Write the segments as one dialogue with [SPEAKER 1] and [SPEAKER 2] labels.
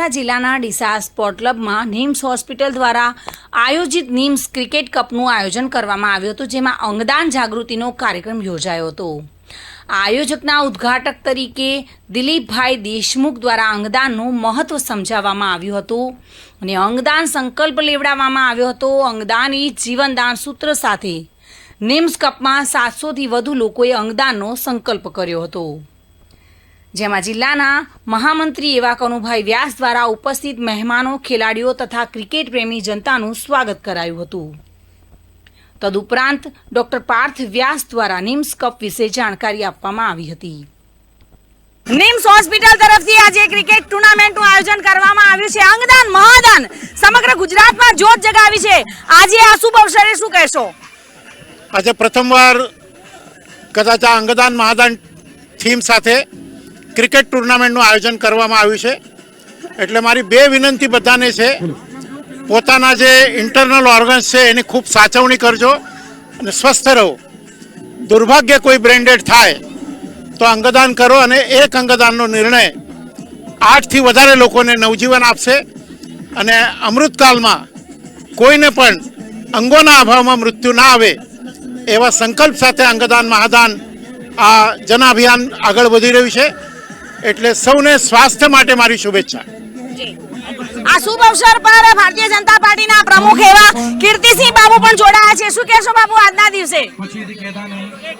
[SPEAKER 1] બનાસકાંઠા જિલ્લાના ડીસા સ્પોર્ટ ક્લબમાં નિમ્સ હોસ્પિટલ દ્વારા આયોજિત નિમ્સ ક્રિકેટ કપનું આયોજન કરવામાં આવ્યું હતું, જેમાં અંગદાન જાગૃતિનો કાર્યક્રમ યોજાયો હતો। આયોજકના ઉદ્ઘાટક તરીકે દિલીપભાઈ દેશમુખ દ્વારા અંગદાનનું મહત્વ સમજાવવામાં આવ્યું હતું અને અંગદાન સંકલ્પ લેવડાવવામાં આવ્યો હતો। અંગદાન એ જીવનદાન સૂત્ર સાથે નિમ્સ કપમાં 700થી વધુ લોકોએ અંગદાનનો સંકલ્પ કર્યો હતો, જેમાં જિલ્લાના મહામંત્રી એવા કનુભાઈ વ્યાસ દ્વારા ઉપસ્થિત મહેમાનો, ખેલાડીઓ તથા ક્રિકેટ પ્રેમી જનતાનું સ્વાગત કરાયું હતું। તદુપરાંત ડોક્ટર પાર્થ વ્યાસ દ્વારા નિમ્સ કપ વિશે જાણકારી આપવામાં આવી હતી। નિમ્સ હોસ્પિટલ તરફથી આજે ક્રિકેટ ટુર્નામેન્ટનું આયોજન કરવામાં આવ્યું છે। અંગદાન મહાદાન સમગ્ર ગુજરાતમાં જોત જગાવી છે। આજે આ શુભ અવસરે શું કહેશો?
[SPEAKER 2] આજે પ્રથમવાર કદાચ આ અંગદાન મહાદાન થીમ સાથે ક્રિકેટ ટુર્નામેન્ટનું આયોજન કરવામાં આવ્યું છે, એટલે મારી બે વિનંતી બધાને છે, પોતાના જે ઇન્ટરનલ ઓર્ગન્સ છે એની ખૂબ સાચવણી કરજો અને સ્વસ્થ રહો। દુર્ભાગ્ય કોઈ બ્રેન્ડેડ થાય તો અંગદાન કરો, અને એક અંગદાનનો નિર્ણય 8થી વધારે લોકોને નવજીવન આપશે અને અમૃતકાળમાં કોઈને પણ અંગોના અભાવમાં મૃત્યુ ના આવે એવા સંકલ્પ સાથે અંગદાન મહાદાન આ જન અભિયાન આગળ વધી રહ્યું છે। એટલે સૌને સ્વાસ્થ્ય માટે મારી શુભેચ્છા।
[SPEAKER 1] આ શુભ અવસર પર ભારતીય જનતા પાર્ટીના પ્રમુખ એવા કીર્તિસિંહ બાબુ પણ જોડાયા છે। શું કહેશો બાબુ આજના દિવસે?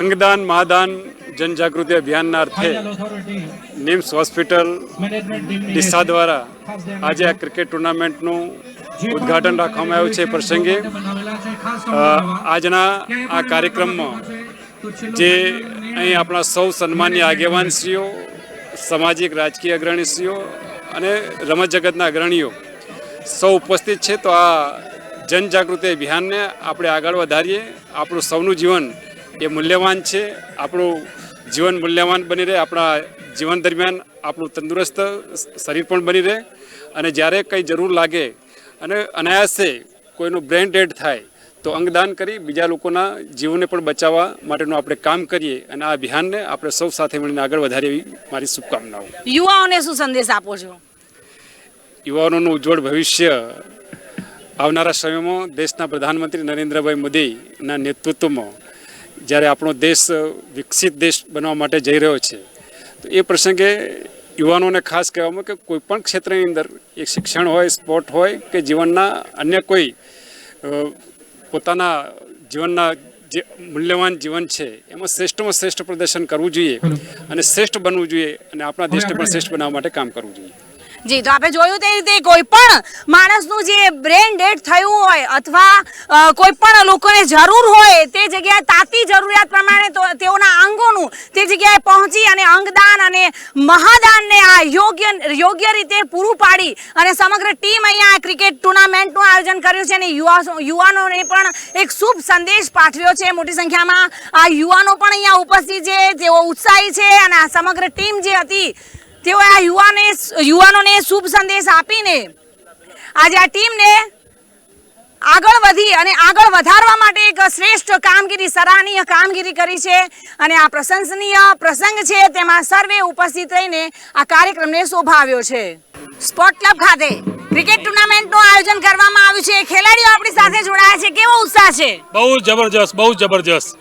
[SPEAKER 3] અંગદાન મહાદાન જનજાગૃતિ અભિયાનના અર્થે નિમ્સ હોસ્પિટલ ડીસા દ્વારા આજે આ ક્રિકેટ ટુર્નામેન્ટનું ઉદ્ઘાટન રાખવામાં આવ્યું છે। પ્રસંગે આજના આ કાર્યક્રમમાં જે અહીં આપણા સૌ સન્માનીય આગેવાનશ્રીઓ, સામાજિક રાજકીય અગ્રણીશ્રીઓ અને રમત જગતના અગ્રણીઓ સૌ ઉપસ્થિત છે। તો આ જનજાગૃતિ અભિયાનને આપણે આગળ વધારીએ। આપણું સૌનું જીવન એ મૂલ્યવાન છે, આપણું જીવન મૂલ્યવાન બની રહે, આપણા જીવન દરમિયાન આપણું તંદુરસ્ત શરીર પણ બની રહે, અને જ્યારે કંઈ જરૂર લાગે અને અનાયાસે કોઈનું બ્રેન ડેડ થાય તો અંગદાન કરી બીજા લોકોના જીવને પણ બચાવવા માટેનું આપણે કામ કરીએ, અને આ અભિયાનને આપણે સૌ સાથે મળીને આગળ વધારીએ એવી મારી શુભકામનાઓ।
[SPEAKER 1] યુવાઓને શું સંદેશ આપો છો?
[SPEAKER 3] યુવાનોનું ઉજ્જવળ ભવિષ્ય આવનારા સમયમાં દેશના પ્રધાનમંત્રી નરેન્દ્રભાઈ મોદીના નેતૃત્વમાં જ્યારે આપણો દેશ વિકસિત દેશ બનવા માટે જઈ રહ્યો છે, તો એ પ્રસંગે યુવાનોને ખાસ કહેવામાં કે કોઈ પણ ક્ષેત્રની અંદર એ શિક્ષણ હોય, સ્પોર્ટ હોય કે જીવનના અન્ય કોઈ પોતાના જીવનના જે મૂલ્યવાન જીવન છે એમાં શ્રેષ્ઠમાં શ્રેષ્ઠ પ્રદર્શન કરવું જોઈએ અને શ્રેષ્ઠ બનવું જોઈએ, અને આપણા દેશને પણ શ્રેષ્ઠ બનાવવા માટે કામ કરવું જોઈએ।
[SPEAKER 1] જી, તો આપણે જોયું તે રીતે કોઈ પણ માણસનું જે બ્રેન ડેડ થયું હોય અથવા કોઈ પણ લોકોને જરૂર હોય તે જગ્યાએ તાતી જરૂરિયાત પ્રમાણે તેઓના અંગોનું તે જગ્યાએ પહોંચી અને અંગદાન અને મહાદાનને આ યોગ્ય રીતે પૂરું પાડી અને સમગ્ર ટીમ અહીંયા ક્રિકેટ ટુર્નામેન્ટનું આયોજન કર્યું છે અને યુવાનોને પણ એક શુભ સંદેશ પાઠવ્યો છે। મોટી સંખ્યામાં આ યુવાનો પણ અહીંયા ઉપસ્થિત છે, તેઓ ઉત્સાહી છે અને આ સમગ્ર ટીમ જે હતી તેઓ આ યુવાનોને શુભ સંદેશ આપીને આજે આ ટીમને આગળ વધી અને આગળ વધારવા માટે એક શ્રેષ્ઠ કામગીરી, સરાહનીય કામગીરી કરી છે અને આ પ્રશંસનીય પ્રસંગ છે, તેમાં સર્વે ઉપસ્થિત રહીને આ કાર્યક્રમને શોભાવ્યો છે। સ્પોર્ટ ક્લબ ખાતે ક્રિકેટ ટુર્નામેન્ટનું આયોજન કરવામાં આવ્યું છે। ખેલાડીઓ આપણી સાથે જોડાયા છે, કેવો ઉત્સાહ છે?
[SPEAKER 4] બહુ જબરજસ્ત।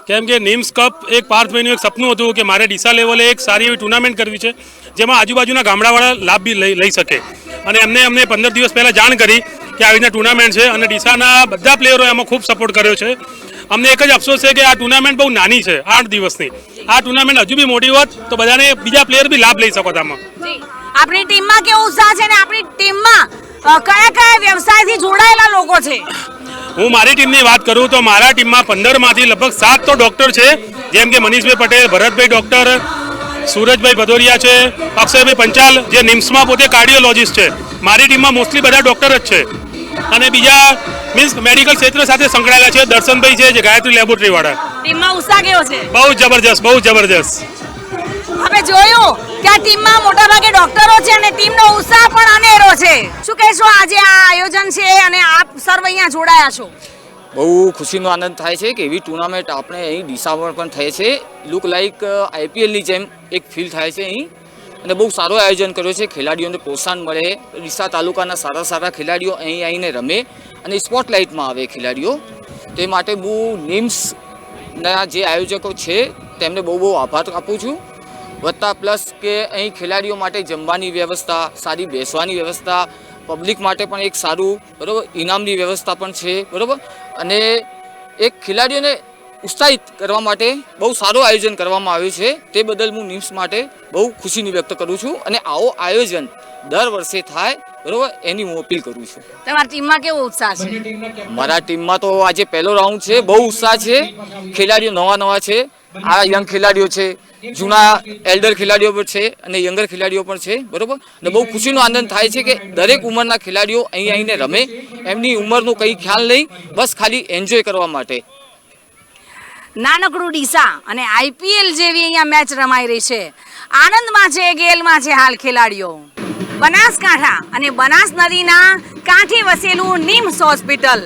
[SPEAKER 4] કેમ કે નિમ્સ કપ એક પાર્થભાઈનું એક સપનું હતું કે મારે ડીસા લેવલે એક સારી એવી ટુર્નામેન્ટ કરવી છે જેમાં આજુબાજુના ગામડાવાળા લાભ બી લઈ શકે, અને અમને 15 દિવસ પહેલાં જાણ કરી કે આવી રીતના ટુર્નામેન્ટ છે, અને ડીસાના બધા પ્લેયરોએ એમાં ખૂબ સપોર્ટ કર્યો છે। અમને એક જ અફસોસ છે કે આ ટુર્નામેન્ટ બહુ નાની છે, 8 દિવસની। આ ટુર્નામેન્ટ હજુ બી મોટી હોત તો બધાને બીજા પ્લેયર બી લાભ લઈ શકો આમાં।
[SPEAKER 1] આપણી ટીમમાં કેવો ઉત્સાહ છે અને આપણી ટીમમાં કયા વ્યવસાયથી જોડાયેલા લોકો છે?
[SPEAKER 4] હું મારી ટીમની વાત કરું તો મારા ટીમમાં 15માંથી લગભગ 7 તો ડૉક્ટર છે, જેમ કે મનીષભાઈ પટેલ, ભરતભાઈ ડૉક્ટર, સુરજભાઈ ભદોરિયા છે, અક્ષયભાઈ પંચાલ જે નિમ્સમાં પોતે કાર્ડિયોલોજિસ્ટ છે। મારી ટીમમાં મોસ્ટલી બધા ડૉક્ટર જ છે, અને બીજા મીન્સ મેડિકલ ક્ષેત્ર સાથે સંકળાયેલા છે। દર્શનભાઈ છે જે ગાયત્રી લેબોરેટરીવાળા।
[SPEAKER 1] ટીમમાં ઉત્સાહ કેવો છે?
[SPEAKER 4] બહુ જબરજસ્ત।
[SPEAKER 1] આપણે જોયું કે આ ટીમમાં મોટાભાગે ડોક્ટરો છે અને ટીમનો ઉત્સાહ પણ અનેરો છે। શું કહેશો આજે આ આયોજન છે અને આપ સર્વ અહીંયા જોડાયા છો?
[SPEAKER 5] બહુ ખુશીનો આનંદ થાય છે કે એવી ટુર્નામેન્ટ આપણે અહીં ડીસામાં પણ થાય છે। લુક લાઈક આઈપીએલની જેમ એક ફીલ થાય છે અહીં, અને બહુ સારું આયોજન કર્યું છે. ખેલાડીઓને પ્રોત્સાહન મળે, ડીસા તાલુકાના સારા સારા ખેલાડીઓ અહીં આવીને રમે અને સ્પોટલાઇટમાં આવે ખેલાડીઓ. તે માટે હું નિમ્સના જે આયોજકો છે તેમને બહુ આભાર આપું છું. વત્તા પ્લસ કે અહીં ખેલાડીઓ માટે જમવાની વ્યવસ્થા, સારી બેસવાની વ્યવસ્થા, પબ્લિક માટે પણ એક સારું બરાબર ઇનામની વ્યવસ્થા પણ છે બરાબર. અને એક ખેલાડીઓને ઉત્સાહિત કરવા માટે બહુ સારું આયોજન કરવામાં આવ્યું છે. તે બદલ હું નિમ્સ માટે બહુ ખુશીની વ્યક્ત કરું છું અને આવો આયોજન દર વર્ષે થાય બરાબર એની હું અપીલ કરું છું.
[SPEAKER 1] તમારી ટીમમાં કેવો ઉત્સાહ છે?
[SPEAKER 5] મારા ટીમમાં તો આજે પહેલો રાઉન્ડ છે, બહુ ઉત્સાહ છે. ખેલાડીઓ નવા છે, આ યંગ ખેલાડીઓ છે, જૂના એલ્ડર ખેલાડીઓ પણ છે અને યંગર ખેલાડીઓ પણ છે બરાબર. અને બહુ ખુશીનો આનંદ થાય છે કે દરેક ઉંમરના ખેલાડીઓ અહીં આવીને રમે. એમની ઉંમરનો કંઈ ખ્યાલ નહીં, બસ ખાલી એન્જોય કરવા માટે.
[SPEAKER 1] નાનકડું ડીસા અને IPL જેવી અહીંયા મેચ રમાઈ રહી છે. આનંદમાં છે, ગેલમાં છે હાલ ખેલાડીઓ. બનાસકાંઠા અને બનાસ નદીના કાંઠે વસેલું નિમ્સ હોસ્પિટલ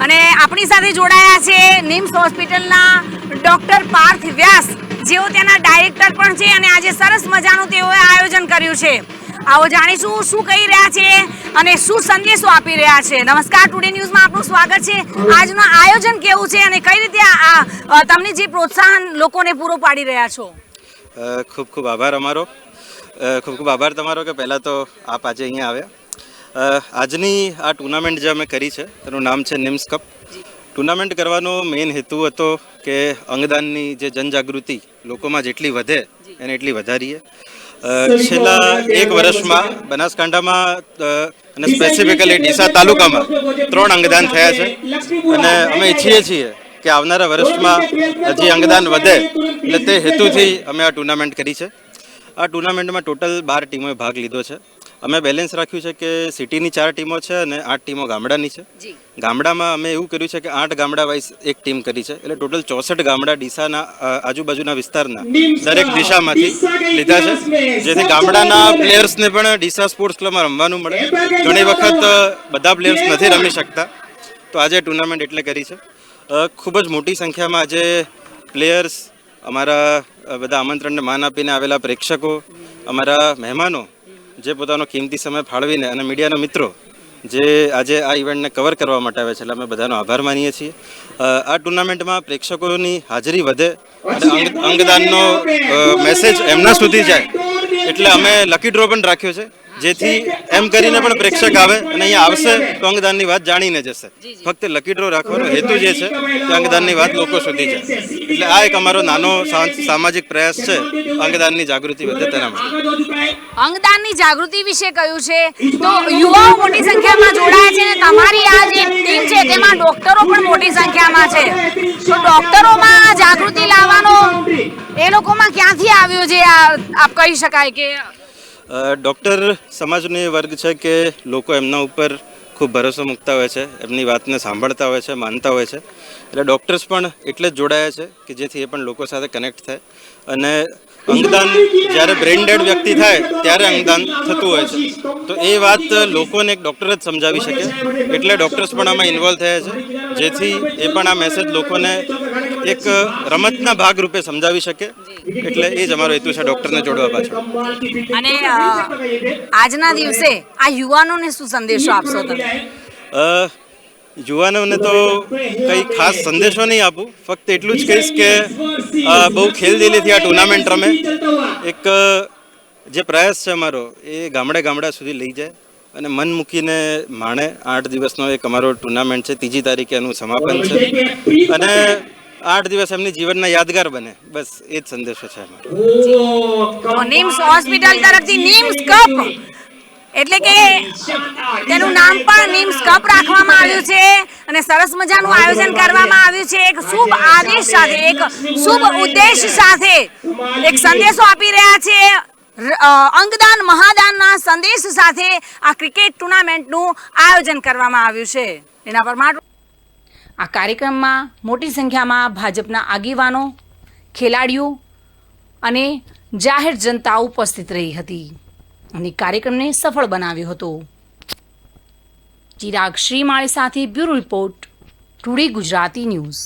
[SPEAKER 1] અને આપણી સાથે જોડાયા છે નિમ્સ હોસ્પિટલના ડોક્ટર પાર્થ વ્યાસ, જેઓ તેના ડાયરેક્ટર પણ છે અને આજે સરસ મજાનું તેઓએ આયોજન કર્યું છે. આવો જાણીશું શું કહી રહ્યા છે અને શું સંદેશો આપી રહ્યા છે. નમસ્કાર, ટુડે ન્યૂઝમાં આપનું સ્વાગત છે. આજનું આયોજન કેવું છે અને કઈ રીતે આ તમને જે પ્રોત્સાહન લોકોને પૂરો પાડી રહ્યા છો?
[SPEAKER 6] ખૂબ ખૂબ આભાર અમારો, ખૂબ ખૂબ આભાર તમારો કે પહેલાં તો આપ આજે અહીંયા આવ્યા. આજની આ ટુર્નામેન્ટ જે અમે કરી છે તેનું નામ છે નિમ્સ કપ. ટુર્નામેન્ટ કરવાનો મેઇન હેતુ હતો કે અંગદાનની જે જનજાગૃતિ લોકોમાં જેટલી વધે એને એટલી વધારીએ. છેલ્લા એક વર્ષમાં બનાસકાંઠામાં અને સ્પેસિફિકલી ડીસા તાલુકામાં 3 અંગદાન થયા છે અને અમે ઈચ્છીએ છીએ કે આવનારા વર્ષમાં હજી અંગદાન વધે, એટલે તે હેતુથી અમે આ ટુર્નામેન્ટ કરી છે. આ ટુર્નામેન્ટમાં ટોટલ 12 ટીમોએ ભાગ લીધો છે. અમે બેલેન્સ રાખ્યું છે કે સિટીની 4 ટીમો છે અને 8 ટીમો ગામડાની છે. ગામડામાં અમે એવું કર્યું છે કે 8 ગામડા વાઇઝ એક ટીમ કરી છે, એટલે ટોટલ 64 ગામડા ડીસાના આજુબાજુના વિસ્તારના દરેક દિશામાંથી લીધા છે, જેથી ગામડાના પ્લેયર્સને પણ ડીસા સ્પોર્ટ્સ ક્લબમાં રમવાનું મળે. ઘણી વખત બધા પ્લેયર્સ નથી રમી શકતા, તો આજે ટુર્નામેન્ટ એટલે કરી છે. ખૂબ જ મોટી સંખ્યામાં આજે પ્લેયર્સ, અમારા બધા આમંત્રણને માન આપીને આવેલા પ્રેક્ષકો, અમારા મહેમાનો જે પોતાનો કિંમતી સમય ફાળવીને અને મીડિયાના મિત્રો જે આજે આ ઇવેન્ટને કવર કરવા માટે આવે છે, એટલે અમે બધાનો આભાર માનીએ છીએ. આ ટુર્નામેન્ટમાં પ્રેક્ષકોની હાજરી વધે અને અંગદાનનો મેસેજ એમના સુધી જાય, એટલે અમે લકી ડ્રો પણ રાખ્યો છે, જેથી એમ કરીને પણ પ્રેક્ષક આવે અને અહીંયા આવશે તો અંગદાનની વાત જાણીને જશે. ફક્ત લકી ડ્રો રાખવાનો હેતુ જે છે કે અંગદાનની વાત લોકો સુધી જાય. એટલે આ એક અમારો નાનો સામાજિક પ્રયાસ છે, અંગદાનની જાગૃતિ વધે તેના માટે.
[SPEAKER 1] અંગદાનની જાગૃતિ વિશે કહ્યું છે તો યુવાઓ મોટી સંખ્યામાં જોડાયા છે અને તમારી આ જે ટીમ છે તેમાં ડોક્ટરો પણ મોટી સંખ્યામાં છે. તો ડોક્ટરોમાં જાગૃતિ લાવવાનો એ લોકોમાં ક્યાંથી આવ્યો છે આપ કહી શકાય કે?
[SPEAKER 6] ડૉક્ટર સમાજનો એ વર્ગ છે કે લોકો એમના ઉપર ખૂબ ભરોસો મૂકતા હોય છે, એમની વાતને સાંભળતા હોય છે, માનતા હોય છે. એટલે ડૉક્ટર્સ પણ એટલે જ જોડાયા છે કે જેથી એ પણ લોકો સાથે કનેક્ટ થાય. અને અંગદાન જ્યારે બ્રેઇન ડેડ વ્યક્તિ થાય ત્યારે અંગદાન થતું હોય છે, તો એ વાત લોકોને એક ડૉક્ટર જ સમજાવી શકે, એટલે ડૉક્ટર્સ પણ આમાં ઇન્વોલ્વ થયા છે, જેથી એ પણ આ મેસેજ લોકોને એક રમતના ભાગરૂપે સમજાવી શકે. એટલે એ જ અમારો હેતુ છે ડૉક્ટરને જોડવા પાછળ.
[SPEAKER 1] અને આજના દિવસે આ યુવાનોને શું સંદેશો આપશો તમે?
[SPEAKER 6] યુવાનોને તો કંઈ ખાસ સંદેશો નહીં આપું, ફક્ત એટલું જ કહીશ કે બહુ ખેલદિલીથી આ ટુર્નામેન્ટ રમે. એક જે પ્રયાસ છે અમારો એ ગામડા સુધી લઈ જાય અને મન મૂકીને માણે. 8 દિવસનો એક અમારો ટુર્નામેન્ટ છે, 3જી તારીખે એનું સમાપન છે અને 8 દિવસ એમની જીવનના યાદગાર બને, બસ એ જ સંદેશો છે અમારો.
[SPEAKER 1] નિમ્સ હોસ્પિટલ તરફથી નિમ્સ કપ એટલે કે તેનું નામ પણ નિમ્સ કપ રાખવામાં આવ્યું છે અને સરસ મજાનું આયોજન કરવામાં આવ્યું છે. એક શુભ આદેશ સાથે, એક શુભ ઉદ્દેશ સાથે એક સંદેશો આપી રહ્યા છે. અંગદાન મહાદાનના સંદેશ સાથે આ ક્રિકેટ ટુર્નામેન્ટનું આયોજન કરવામાં આવ્યું છે. એના પર આ કાર્યક્રમમાં મોટી સંખ્યામાં ભાજપના આગેવાનો, ખેલાડીઓ અને જાહેર જનતા ઉપસ્થિત રહી હતી અને કાર્યક્રમને સફળ બનાવ્યો હતો. ચિરાગ શ્રીમાળી સાથે bureau report, today Gujarati news.